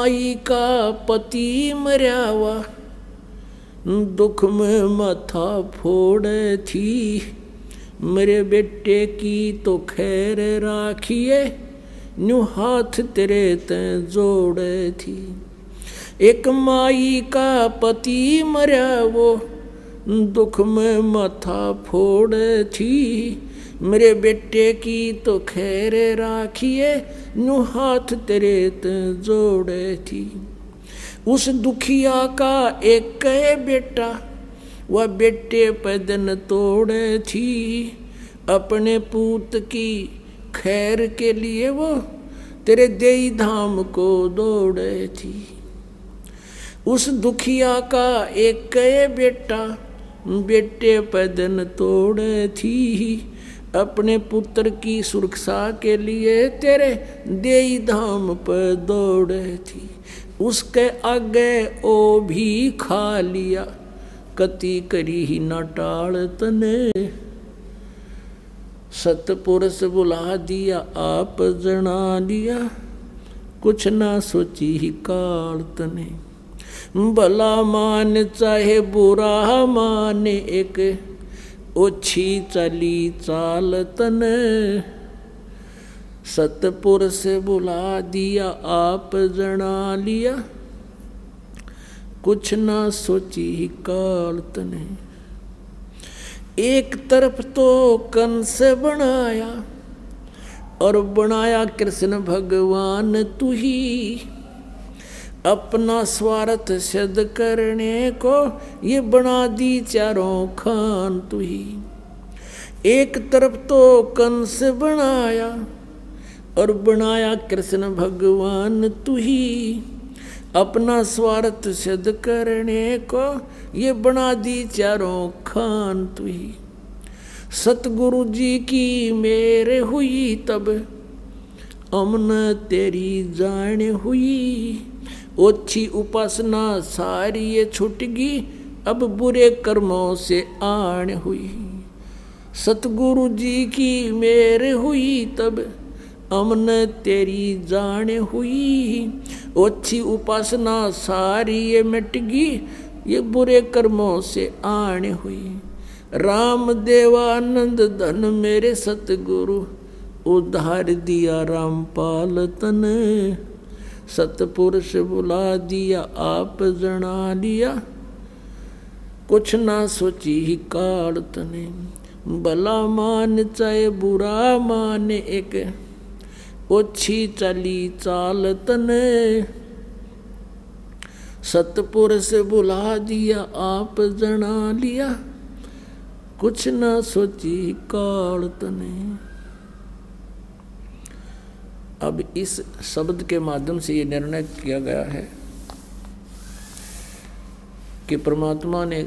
आई का पति मर्यावा दुख में माथा फोड़े थी, मेरे बेटे की तो खैर राखिए न्यू हाथ तेरे ते जोड़े थी। एक माई का पति मर्या वो दुख में माथा फोड़े थी, मेरे बेटे की तो खैर राखिए न्यू हाथ तेरे ते जोड़े थी। उस दुखिया का एक बेटा वह बेटे पे दिन तोड़े थी, अपने पूत की खैर के लिए वो तेरे देई धाम को दौड़े थी। उस दुखिया का एक बेटा बेटे पे दिन तोड़े थी, अपने पुत्र की सुरक्षा के लिए तेरे देई धाम पर दौड़े थी। उसके आगे ओ भी खा लिया, कति करी ही न टाल तने, सतपुरुष बुला दिया आप जना लिया, कुछ ना सोची ही काल तने। भला मान चाहे बुरा माने एक ओछी चली चाल तने, सतपुरुष बुला दिया आप जना लिया, कुछ ना सोची ही काल तने। एक तरफ तो कंस बनाया और बनाया कृष्ण भगवान तू ही, अपना स्वार्थ सिद्ध करने को ये बना दी चारों खान तू ही। एक तरफ तो कंस बनाया और बनाया कृष्ण भगवान तू ही, अपना स्वार्थ सिद्ध करने को ये बना दी चारों खान तू ही। सतगुरु जी की मेरे हुई तब अमन तेरी जान हुई, ओछी उपासना सारी ये छुटगी अब बुरे कर्मों से आन हुई। सतगुरु जी की मेरे हुई तब अमन तेरी जान हुई, ओछी उपासना सारी ये मिटगी ये बुरे कर्मों से आन हुई। राम देवानंद धन मेरे सतगुरु उद्धार दिया रामपाल तन, सतपुरुष बुला दिया आप जना लिया, कुछ ना सोची ही काल तने। भला मान चाहे बुरा मान एक ओछी चली चाल तने, सतपुरुष बुला दिया आप जना लिया, कुछ ना सोची काल तने। अब इस शब्द के माध्यम से ये निर्णय किया गया है कि परमात्मा ने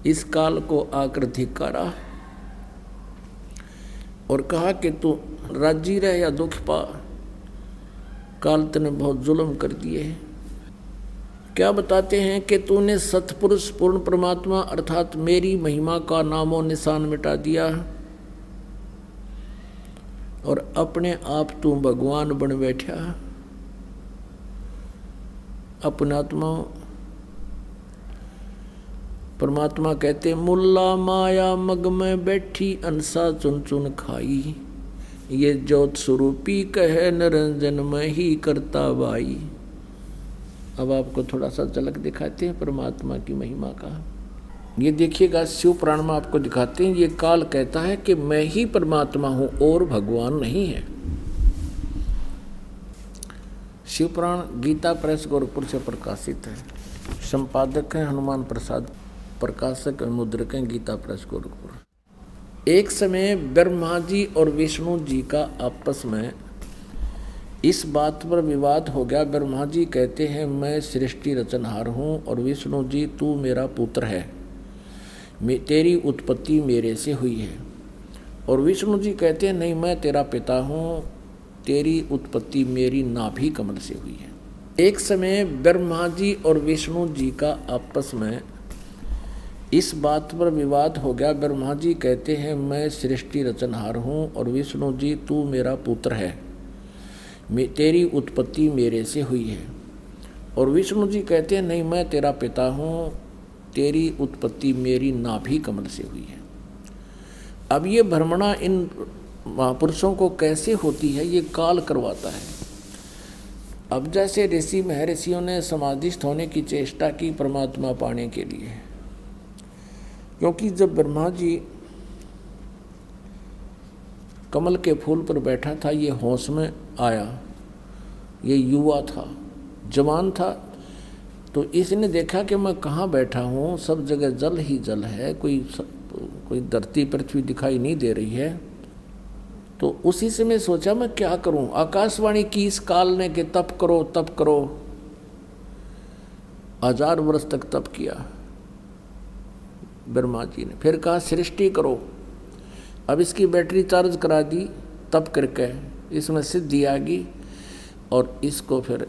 इस काल को आकर धिक्कारा और कहा कि तू राजी रह या दुख पा, काल तूने बहुत जुल्म कर दिए हैं। क्या बताते हैं कि तूने सतपुरुष पूर्ण परमात्मा अर्थात मेरी महिमा का नामो निशान मिटा दिया और अपने आप तू भगवान बन बैठा। अपने आत्मा परमात्मा कहते मुल्ला माया मग में बैठी अंसा चुन चुन खाई, ये ज्योत स्वरूपी कहे निरंजन में ही करता बाई। अब आपको थोड़ा सा झलक दिखाते हैं परमात्मा की महिमा का। ये देखिएगा शिव पुराण में आपको दिखाते हैं, ये काल कहता है कि मैं ही परमात्मा हूं और भगवान नहीं है। शिव पुराण गीता प्रेस गोरखपुर से प्रकाशित है। संपादक हैं हनुमान प्रसाद, प्रकाशक मुद्रक हैं गीता प्रेस गोरखपुर। एक समय ब्रह्मा जी और विष्णु जी का आपस में इस बात पर विवाद हो गया। ब्रह्मा जी कहते हैं मैं सृष्टि रचनहार हूँ और विष्णु जी तू मेरा पुत्र है, तेरी उत्पत्ति मेरे से हुई है। और विष्णु जी कहते हैं नहीं मैं तेरा पिता हूँ, तेरी उत्पत्ति मेरी नाभि कमल से हुई है। एक समय ब्रह्मा जी और विष्णु जी का आपस में इस बात पर विवाद हो गया। ब्रह्मा जी कहते हैं मैं सृष्टि रचनहार हूँ और विष्णु जी तू मेरा पुत्र है, तेरी उत्पत्ति मेरे से हुई है। और विष्णु जी कहते हैं नहीं, मैं तेरा पिता हूँ, तेरी उत्पत्ति मेरी नाभि कमल से हुई है। अब ये भ्रमणा इन महापुरुषों को कैसे होती है, ये काल करवाता है। अब जैसे ऋषि महर्षियों ने समाधिस्थ होने की चेष्टा की परमात्मा पाने के लिए, क्योंकि जब ब्रह्मा जी कमल के फूल पर बैठा था, ये होश में आया, ये युवा था, जवान था, तो इसने देखा कि मैं कहाँ बैठा हूँ, सब जगह जल ही जल है, कोई धरती पृथ्वी दिखाई नहीं दे रही है। तो उसी से मैं सोचा मैं क्या करूं। आकाशवाणी की इस काल ने कि तप करो तप करो, 1000 वर्ष तक तप किया ब्रह्मा जी ने। फिर कहा सृष्टि करो। अब इसकी बैटरी चार्ज करा दी तप करके, इसमें सिद्धि आ गई और इसको फिर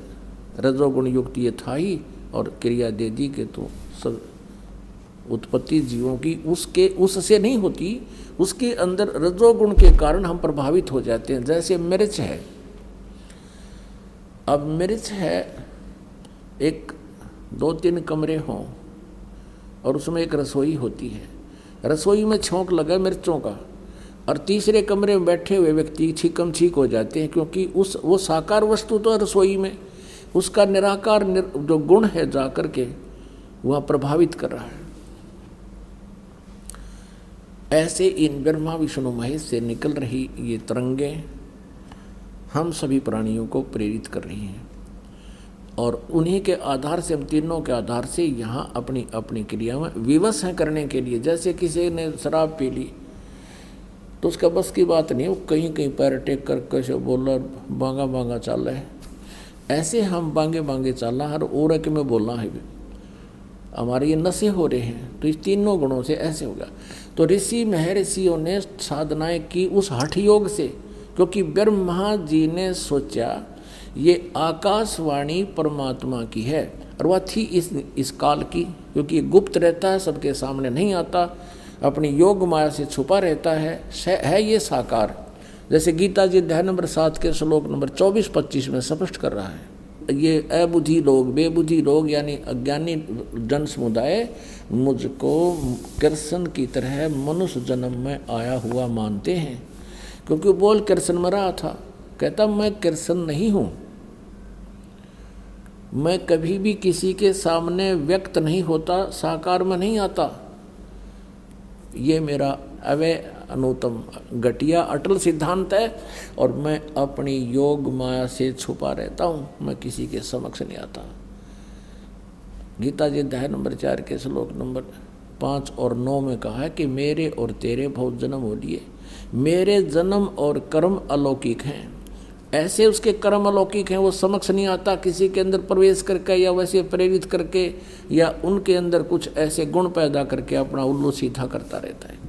रजोगुण युक्त ये था ही और क्रिया दे दी कि तो सब उत्पत्ति जीवों की उससे नहीं होती, उसके अंदर रजोगुण के कारण हम प्रभावित हो जाते हैं। जैसे मिर्च है, अब मिर्च है, एक 2-3 कमरे हों और उसमें एक रसोई होती है, रसोई में छोंक लगा मिर्चों का, और तीसरे कमरे में बैठे हुए व्यक्ति छीकम छीक हो जाते हैं, क्योंकि वो साकार वस्तु तो रसोई में, उसका निराकार जो गुण है जा करके वह प्रभावित कर रहा है। ऐसे इन ब्रह्मा विष्णु महेश से निकल रही ये तरंगें हम सभी प्राणियों को प्रेरित कर रही हैं, और उन्हीं के आधार से, हम तीनों के आधार से यहाँ अपनी अपनी क्रिया में विवश हैं करने के लिए। जैसे किसी ने शराब पी ली तो उसका बस की बात नहीं, वो कहीं कहीं पैर टेक कर कैसे बोला, बांगा बांगा चाल है, ऐसे हम बांगे बांगे चालना हर और के में बोलना है, हमारे ये नशे हो रहे हैं। तो इस तीनों गुणों से ऐसे होगा। तो ऋषि महर्षियों ने साधनाएं की उस हठ योग से, क्योंकि ब्रह्मा जी ने सोचा ये आकाशवाणी परमात्मा की है, और वह थी इस काल की, क्योंकि ये गुप्त रहता है, सबके सामने नहीं आता, अपनी योग माया से छुपा रहता है ये साकार। जैसे गीता जी अध्याय नंबर 7 के श्लोक नंबर 24-25 में स्पष्ट कर रहा है, ये अबुद्धि लोग, बेबुद्धि लोग यानी अज्ञानी जन समुदाय मुझको कृष्ण की तरह मनुष्य जन्म में आया हुआ मानते हैं। क्योंकि बोल कृष्ण में रहा था, कहता मैं कृष्ण नहीं हूँ, मैं कभी भी किसी के सामने व्यक्त नहीं होता, साकार में नहीं आता, ये मेरा अवय अनुतम घटिया अटल सिद्धांत है, और मैं अपनी योग माया से छुपा रहता हूँ, मैं किसी के समक्ष नहीं आता। गीता जी अध्याय नंबर 4 के श्लोक नंबर 5 और 9 में कहा है कि मेरे और तेरे बहुत जन्म हो लिए, मेरे जन्म और कर्म अलौकिक हैं। ऐसे उसके कर्म अलौकिक हैं, वो समक्ष नहीं आता किसी के अंदर प्रवेश करके या वैसे प्रेरित करके या उनके अंदर कुछ ऐसे गुण पैदा करके अपना उल्लू सीधा करता रहता है।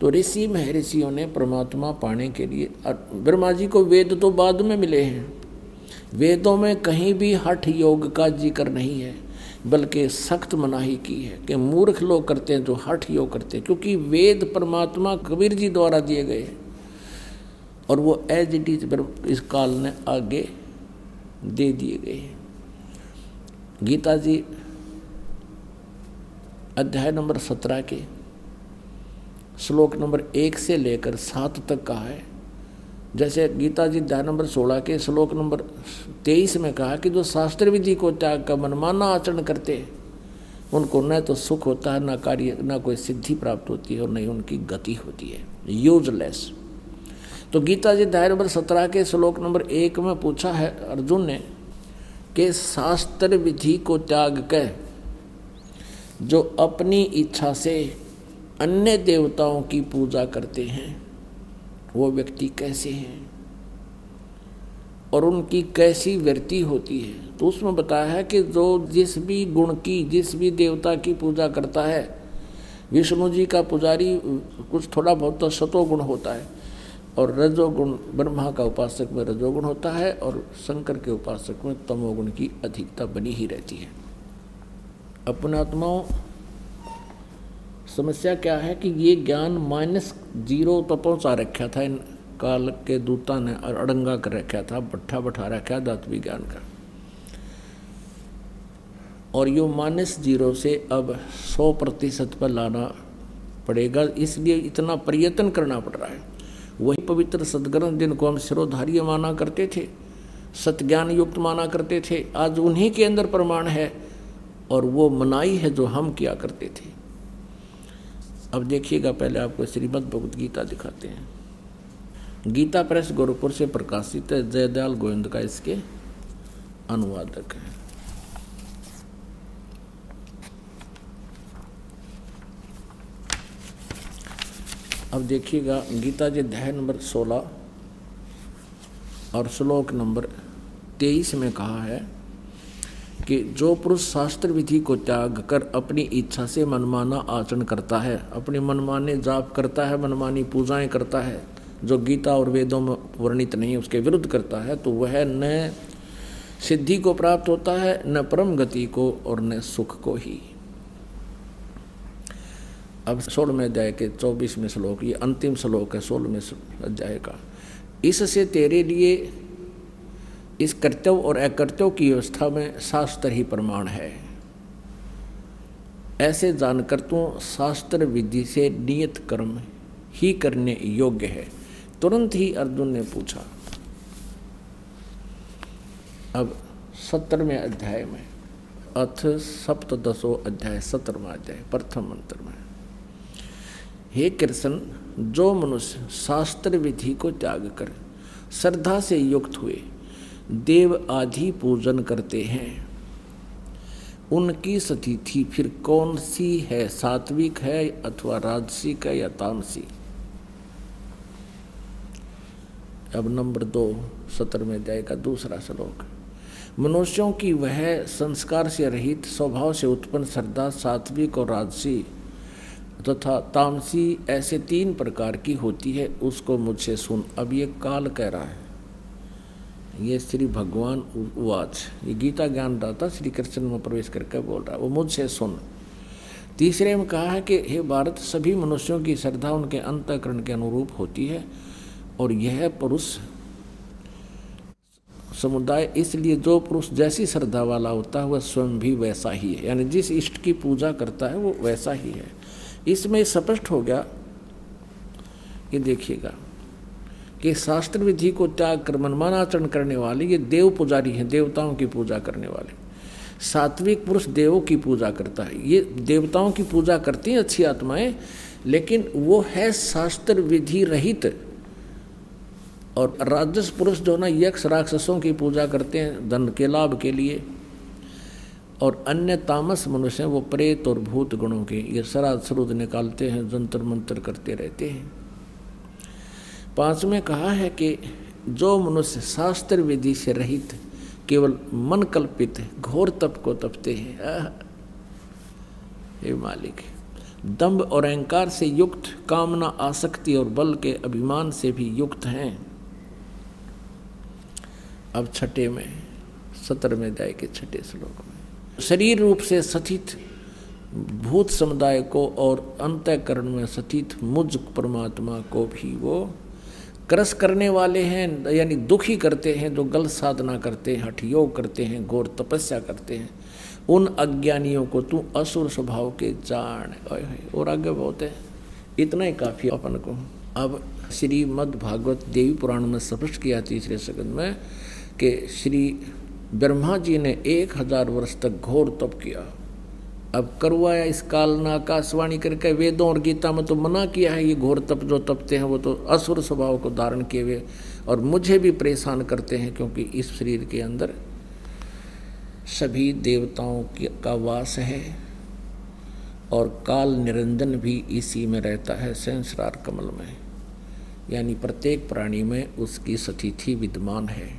तो ऋषि महर्षियों ने परमात्मा पाने के लिए, ब्रह्मा जी को वेद तो बाद में मिले हैं, वेदों में कहीं भी हठ योग का जिक्र नहीं है, बल्कि सख्त मनाही की है कि मूर्ख लोग करते हैं जो हठ योग करते हैं, क्योंकि वेद परमात्मा कबीर जी द्वारा दिए गए हैं और वो एज इट इज इस काल ने आगे दे दिए गए हैं। गीता जी अध्याय नंबर 17 के श्लोक नंबर 1 से लेकर 7 तक कहा है। जैसे गीता जी अध्याय नंबर 16 के श्लोक नंबर 23 में कहा कि जो शास्त्र विधि को त्याग का मनमाना आचरण करते हैं उनको न तो सुख होता है, न कार्य, न कोई सिद्धि प्राप्त होती है और न ही उनकी गति होती है, यूजलेस। तो गीता जी अध्याय नंबर 17 के श्लोक नंबर 1 में पूछा है अर्जुन ने कि शास्त्र विधि को त्याग कर जो अपनी इच्छा से अन्य देवताओं की पूजा करते हैं वो व्यक्ति कैसे हैं और उनकी कैसी वृत्ति होती है। तो उसमें बताया है कि जो जिस भी गुण की, जिस भी देवता की पूजा करता है, विष्णु जी का पुजारी कुछ थोड़ा बहुत तो सतोगुण होता है और रजोगुण, ब्रह्मा का उपासक में रजोगुण होता है और शंकर के उपासक में तमोगुण की अधिकता बनी ही रहती है। अपने आत्माओं, समस्या क्या है कि ये ज्ञान -0 तो पहुंचा रखा था इन काल के दूता ने अड़ंगा कर रखा था, भट्ठा बैठा रखा धातु विज्ञान का। और यो -0 से अब 100% पर लाना पड़ेगा, इसलिए इतना प्रयत्न करना पड़ रहा है। वही पवित्र सद्ग्रंथ जिनको हम शिरोधार्य माना करते थे, सत्ज्ञान युक्त माना करते थे, आज उन्हीं के अंदर प्रमाण है और वो मनाई है जो हम किया करते थे। अब देखिएगा, पहले आपको श्रीमद् भगवद गीता दिखाते हैं। गीता प्रेस गोरखपुर से प्रकाशित है, जयदयाल गोविंद का इसके अनुवादक है। अब देखिएगा, गीता जी अध्याय नंबर 16 और श्लोक नंबर 23 में कहा है कि जो पुरुष शास्त्र विधि को त्याग कर अपनी इच्छा से मनमाना आचरण करता है, अपने मनमाने जाप करता है, मनमानी पूजाएं करता है, जो गीता और वेदों में वर्णित नहीं उसके विरुद्ध करता है, तो वह न सिद्धि को प्राप्त होता है, न परम गति को, और न सुख को ही। अब 16वें अध्याय के 24वें श्लोक, ये अंतिम श्लोक है 16वें अध्याय का। इससे तेरे लिए इस कर्तव्य और अकर्तव्य की व्यवस्था में शास्त्र ही प्रमाण है। ऐसे जानकर तू शास्त्र विधि से नियत कर्म ही करने योग्य है। तुरंत ही अर्जुन ने पूछा। अब 17वें अध्याय में, अथ सप्तदशो अध्याय 17वां अध्याय प्रथम मंत्र में, हे कृष्ण, जो मनुष्य शास्त्र विधि को त्याग कर श्रद्धा से युक्त हुए देव आदि पूजन करते हैं, उनकी स्थिति फिर कौन सी है? सात्विक है अथवा राजसिक है या तामसी? अब नंबर 2 17वें अध्याय का दूसरा श्लोक, मनुष्यों की वह संस्कार से रहित स्वभाव से उत्पन्न श्रद्धा सात्विक और राजसी तथा तामसी ऐसे 3 प्रकार की होती है, उसको मुझसे सुन। अब ये काल कह रहा है, ये श्री भगवान उवाच, ये गीता ज्ञान दाता श्री कृष्ण में प्रवेश करके बोल रहा है, वो मुझसे सुन। तीसरे में कहा है कि हे भारत, सभी मनुष्यों की श्रद्धा उनके अंतःकरण के अनुरूप होती है, और यह पुरुष समुदाय, इसलिए जो पुरुष जैसी श्रद्धा वाला होता है वह स्वयं भी वैसा ही है, यानी जिस इष्ट की पूजा करता है वो वैसा ही है। इसमें स्पष्ट हो गया कि देखिएगा कि शास्त्र विधि को त्याग कर मनमाना आचरण करने वाले ये देव पुजारी हैं, देवताओं की पूजा करने वाले। सात्विक पुरुष देवों की पूजा करता है, ये देवताओं की पूजा करती हैं अच्छी आत्माएं, लेकिन वो है शास्त्र विधि रहित। और राजस पुरुष जो ना यक्ष राक्षसों की पूजा करते हैं धन के लाभ के लिए, और अन्य तामस मनुष्य हैं वो प्रेत और भूत गुणों के, ये श्राद्ध श्रुद्ध निकालते हैं, जंतर मंत्र करते रहते हैं। 5 में कहा है कि जो मनुष्य शास्त्र विधि से रहित केवल मन कल्पित घोर तप को तपते हैं, हे मालिक, दंभ और अहंकार से युक्त, कामना आसक्ति और बल के अभिमान से भी युक्त हैं। अब 6 में 17वें अध्याय के 6 श्लोक में, शरीर रूप से स्थित भूत समुदाय को और अंतःकरण में स्थित मुझ परमात्मा को भी वो क्रस करने वाले हैं, यानी दुखी करते हैं, जो गलत साधना करते हैं, हठ योग करते हैं, घोर तपस्या करते हैं। उन अज्ञानियों को तू असुर स्वभाव के जान। और आगे बहुत है, इतना ही काफी अपन को। अब श्रीमद् भागवत देवी पुराण में स्पष्ट किया 3रे स्कंद में कि श्री ब्रह्मा जी ने 1000 वर्ष तक घोर तप किया। अब करवाया इस काल ने आकाशवाणी करके, वेदों और गीता में तो मना किया है ये घोर तप जो तपते हैं वो तो असुर स्वभाव को धारण किए हुए और मुझे भी परेशान करते हैं, क्योंकि इस शरीर के अंदर सभी देवताओं का वास है और काल निरंजन भी इसी में रहता है, संसार कमल में, यानी प्रत्येक प्राणी में उसकी स्थिति विद्यमान है।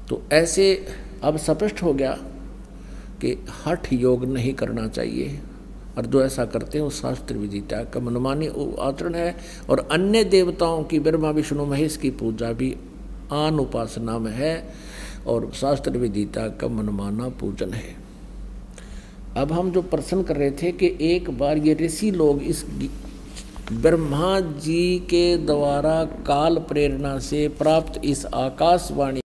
तो ऐसे अब स्पष्ट हो गया कि हठ योग नहीं करना चाहिए, और जो ऐसा करते हैं वो शास्त्र विधि त्याग का मनमानी आचरण है। और अन्य देवताओं की, ब्रह्मा विष्णु महेश की पूजा भी आन उपासना में है, और शास्त्र विधि त्याग का मनमाना पूजन है। अब हम जो प्रश्न कर रहे थे कि एक बार ये ऋषि लोग इस ब्रह्मा जी के द्वारा काल प्रेरणा से प्राप्त इस आकाशवाणी